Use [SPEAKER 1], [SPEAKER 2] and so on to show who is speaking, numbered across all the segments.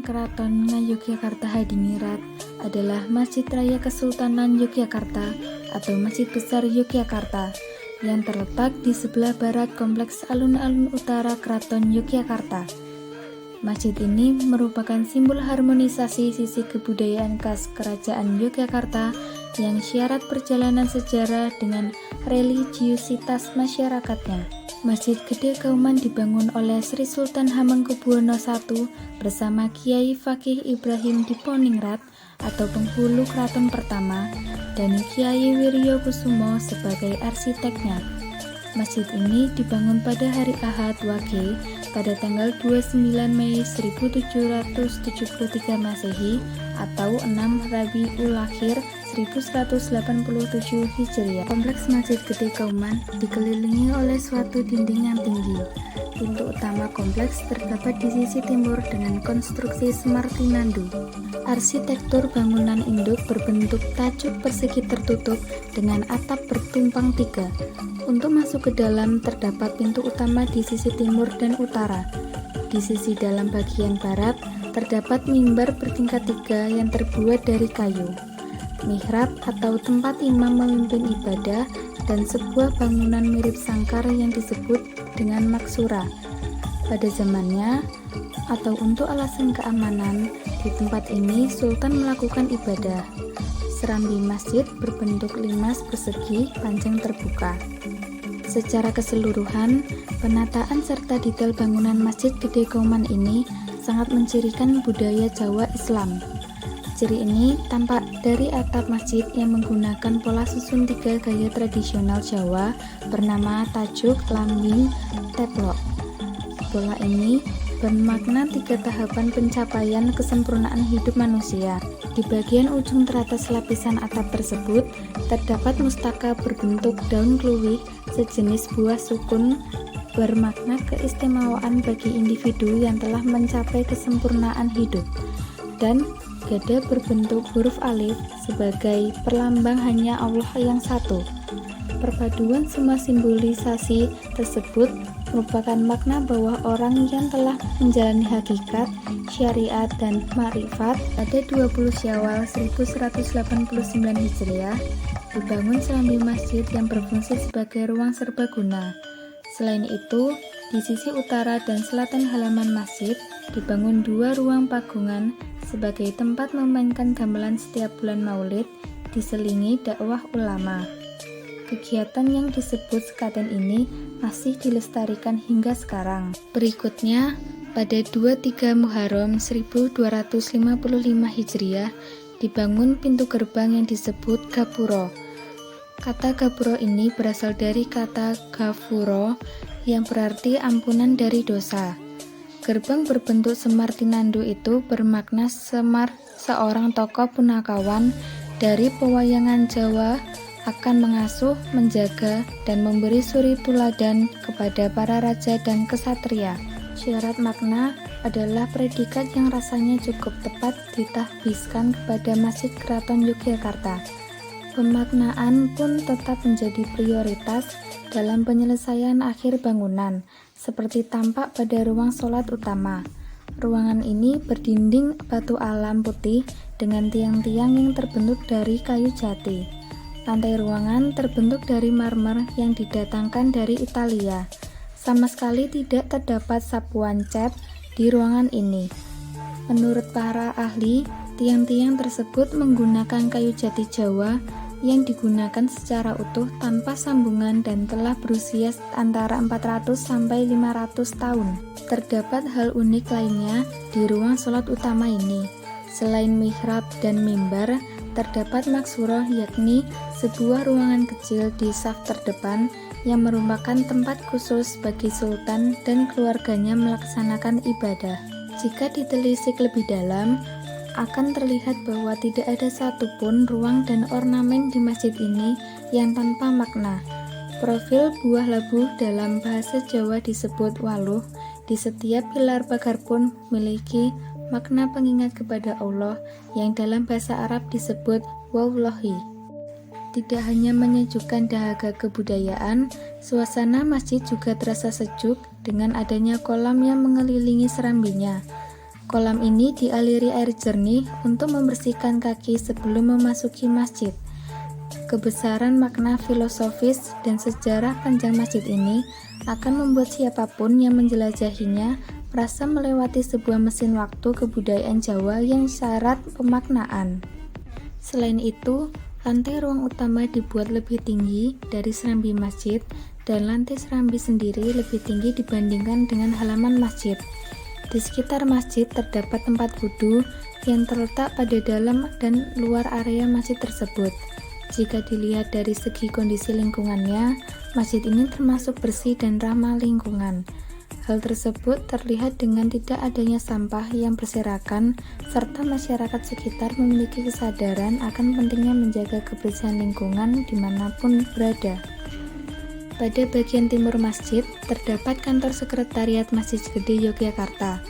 [SPEAKER 1] Keraton Ngayogyakarta Hadiningrat adalah Masjid Raya Kesultanan Yogyakarta atau Masjid Besar Yogyakarta yang terletak di sebelah barat Kompleks Alun-Alun Utara Keraton Yogyakarta. Masjid ini merupakan simbol harmonisasi sisi kebudayaan khas Kerajaan Yogyakarta yang syarat perjalanan sejarah dengan religiusitas masyarakatnya. Masjid Gede Kauman dibangun oleh Sri Sultan Hamengkubuwono I bersama Kiai Fakih Ibrahim Diponingrat atau penghulu keraton pertama dan Kiai Wiryokusumo sebagai arsiteknya. Masjid ini dibangun pada hari Ahad Wage pada tanggal 29 Mei 1773 Masehi atau 6 Rabiul Akhir 1187 Hijriah. Kompleks Masjid Gede Kauman dikelilingi oleh suatu dinding yang tinggi. Pintu utama kompleks terdapat di sisi timur dengan konstruksi Semartinandu. Arsitektur bangunan induk berbentuk tajuk persegi tertutup dengan atap bertumpang tiga. Untuk masuk ke dalam terdapat pintu utama di sisi timur dan utara. Di sisi dalam bagian barat terdapat mimbar bertingkat tiga yang terbuat dari kayu, mihrab atau tempat imam memimpin ibadah, dan sebuah bangunan mirip sangkar yang disebut dengan maksura. Pada zamannya, atau untuk alasan keamanan, di tempat ini Sultan melakukan ibadah. Serambi masjid berbentuk limas persegi panjang terbuka. Secara keseluruhan, penataan serta detail bangunan Masjid Gede Kauman ini sangat mencirikan budaya Jawa Islam. Ciri ini tampak dari atap masjid yang menggunakan pola susun tiga gaya tradisional Jawa bernama tajuk, lambing, teplok. Pola ini bermakna tiga tahapan pencapaian kesempurnaan hidup manusia. Di bagian ujung teratas lapisan atap tersebut terdapat mustaka berbentuk daun kluwih sejenis buah sukun bermakna keistimewaan bagi individu yang telah mencapai kesempurnaan hidup, dan gada berbentuk huruf alif sebagai perlambang hanya Allah yang satu. Perpaduan semua simbolisasi tersebut merupakan makna bahwa orang yang telah menjalani hakikat, syariat, dan ma'rifat pada 20 Syawal 1189 Hijriah dibangun serambi masjid yang berfungsi sebagai ruang serbaguna. Selain itu, di sisi utara dan selatan halaman masjid dibangun dua ruang pagungan sebagai tempat memainkan gamelan setiap bulan Maulid, diselingi dakwah ulama. Kegiatan yang disebut sekaten ini masih dilestarikan hingga sekarang. Berikutnya, pada 23 Muharram 1255 Hijriah dibangun pintu gerbang yang disebut Gapuro. Kata Gapuro ini berasal dari kata Gafuro yang berarti ampunan dari dosa. Gerbang berbentuk Semartinandu itu bermakna Semar, seorang tokoh punakawan dari pewayangan Jawa, akan mengasuh, menjaga, dan memberi suri tuladan kepada para raja dan kesatria. Syarat makna adalah predikat yang rasanya cukup tepat ditahbiskan kepada Masjid Keraton Yogyakarta. Pemaknaan pun tetap menjadi prioritas dalam penyelesaian akhir bangunan, seperti tampak pada ruang sholat utama. Ruangan ini berdinding batu alam putih dengan tiang-tiang yang terbentuk dari kayu jati. Lantai ruangan terbentuk dari marmer yang didatangkan dari Italia. Sama sekali tidak terdapat sapuan cat di ruangan ini. Menurut para ahli, tiang-tiang tersebut menggunakan kayu jati Jawa yang digunakan secara utuh tanpa sambungan dan telah berusia antara 400 sampai 500 tahun. Terdapat hal unik lainnya di ruang sholat utama ini. Selain mihrab dan mimbar, terdapat maksurah, yakni sebuah ruangan kecil di saf terdepan yang merupakan tempat khusus bagi sultan dan keluarganya melaksanakan ibadah. Jika ditelisik lebih dalam, akan terlihat bahwa tidak ada satupun ruang dan ornamen di masjid ini yang tanpa makna. Profil buah labu dalam bahasa Jawa disebut waluh. Di setiap pilar pagar pun memiliki makna pengingat kepada Allah yang dalam bahasa Arab disebut wallahi. Tidak hanya menyejukkan dahaga kebudayaan, suasana masjid juga terasa sejuk dengan adanya kolam yang mengelilingi serambinya. Kolam ini dialiri air jernih untuk membersihkan kaki sebelum memasuki masjid. Kebesaran makna filosofis dan sejarah panjang masjid ini akan membuat siapapun yang menjelajahinya merasa melewati sebuah mesin waktu kebudayaan Jawa yang syarat pemaknaan. Selain itu, lantai ruang utama dibuat lebih tinggi dari serambi masjid dan lantai serambi sendiri lebih tinggi dibandingkan dengan halaman masjid. Di sekitar masjid terdapat tempat wudhu yang terletak pada dalam dan luar area masjid tersebut. Jika dilihat dari segi kondisi lingkungannya, masjid ini termasuk bersih dan ramah lingkungan. Hal tersebut terlihat dengan tidak adanya sampah yang berserakan, serta masyarakat sekitar memiliki kesadaran akan pentingnya menjaga kebersihan lingkungan dimanapun berada. Pada bagian timur masjid, terdapat kantor sekretariat Masjid Gede Yogyakarta.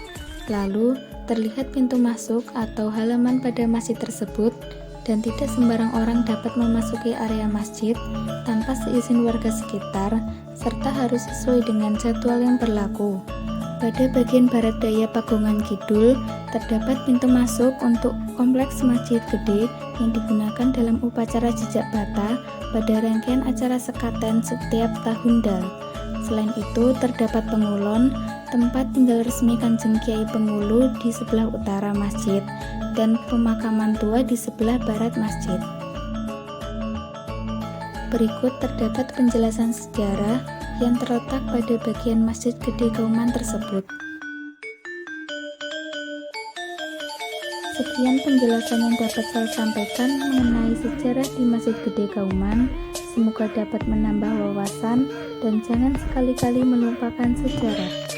[SPEAKER 1] Lalu, terlihat pintu masuk atau halaman pada masjid tersebut, dan tidak sembarang orang dapat memasuki area masjid tanpa seizin warga sekitar, serta harus sesuai dengan jadwal yang berlaku. Pada bagian barat daya Pagongan Kidul, terdapat pintu masuk untuk kompleks Masjid Gede yang digunakan dalam upacara jejak bata pada rangkaian acara sekaten setiap tahun Dal. Selain itu, terdapat pengulon, tempat tinggal resmi Kanjeng Kiai Pengulu di sebelah utara masjid, dan pemakaman tua di sebelah barat masjid. Berikut terdapat penjelasan sejarah yang terletak pada bagian Masjid Gede Kauman tersebut. Sekian penjelasan yang dapat saya sampaikan mengenai sejarah di Masjid Gede Kauman. Semoga dapat menambah wawasan dan jangan sekali-kali melupakan sejarah.